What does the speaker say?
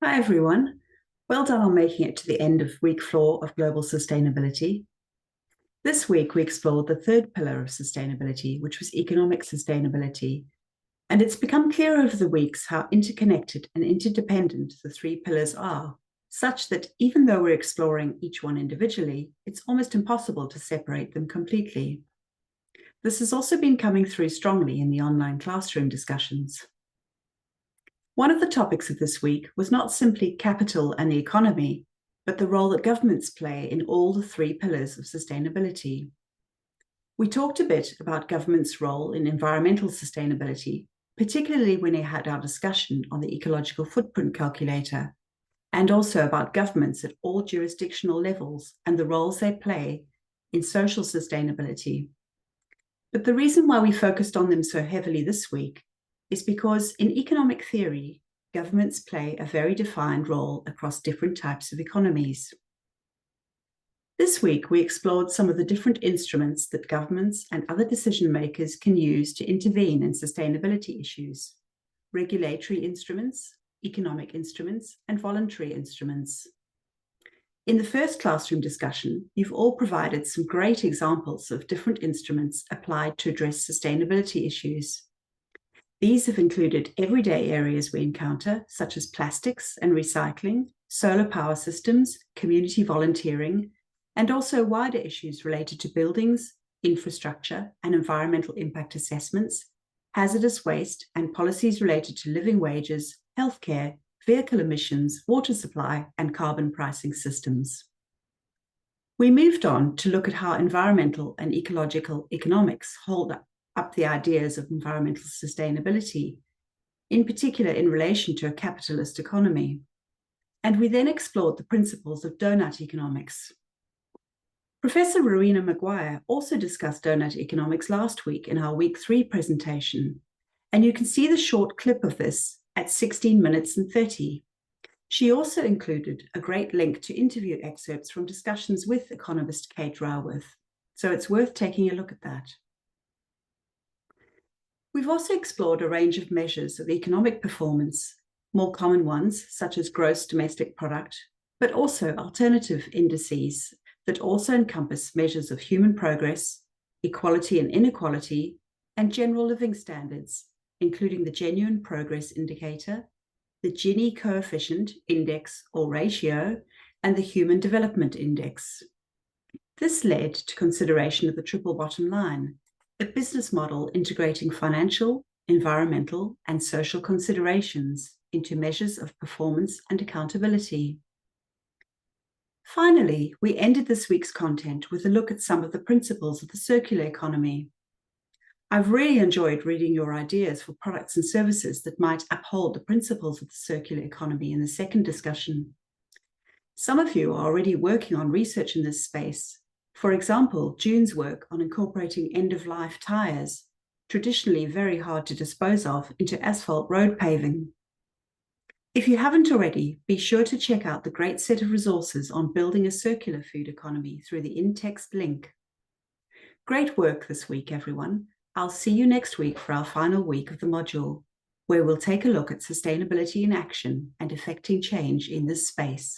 Hi, everyone. Well done on making it to the end of week 4 of global sustainability. This week, we explored the third pillar of sustainability, which was economic sustainability. And it's become clear over the weeks how interconnected and interdependent the three pillars are, such that even though we're exploring each one individually, it's almost impossible to separate them completely. This has also been coming through strongly in the online classroom discussions. One of the topics of this week was not simply capital and the economy, but the role that governments play in all the three pillars of sustainability. We talked a bit about governments' role in environmental sustainability, particularly when we had our discussion on the ecological footprint calculator, and also about governments at all jurisdictional levels and the roles they play in social sustainability. But the reason why we focused on them so heavily this week is because in economic theory, governments play a very defined role across different types of economies. This week, we explored some of the different instruments that governments and other decision makers can use to intervene in sustainability issues: regulatory instruments, economic instruments, and voluntary instruments. In the first classroom discussion, you've all provided some great examples of different instruments applied to address sustainability issues. These have included everyday areas we encounter, such as plastics and recycling, solar power systems, community volunteering, and also wider issues related to buildings, infrastructure, and environmental impact assessments, hazardous waste, and policies related to living wages, healthcare, vehicle emissions, water supply, and carbon pricing systems. We moved on to look at how environmental and ecological economics hold up the ideas of environmental sustainability, in particular in relation to a capitalist economy. And we then explored the principles of donut economics. Professor Rowena Maguire also discussed donut economics last week in our week 3 presentation, and you can see the short clip of this at 16 minutes and 30. She also included a great link to interview excerpts from discussions with economist Kate Raworth, so it's worth taking a look at that. We've also explored a range of measures of economic performance, more common ones such as gross domestic product, but also alternative indices that also encompass measures of human progress, equality and inequality, and general living standards, including the Genuine Progress Indicator, the Gini Coefficient Index or Ratio, and the Human Development Index. This led to consideration of the triple bottom line, a business model integrating financial, environmental, and social considerations into measures of performance and accountability. Finally, we ended this week's content with a look at some of the principles of the circular economy. I've really enjoyed reading your ideas for products and services that might uphold the principles of the circular economy in the second discussion. Some of you are already working on research in this space. For example, June's work on incorporating end-of-life tyres, traditionally very hard to dispose of, into asphalt road paving. If you haven't already, be sure to check out the great set of resources on building a circular food economy through the in-text link. Great work this week, everyone. I'll see you next week for our final week of the module, where we'll take a look at sustainability in action and effecting change in this space.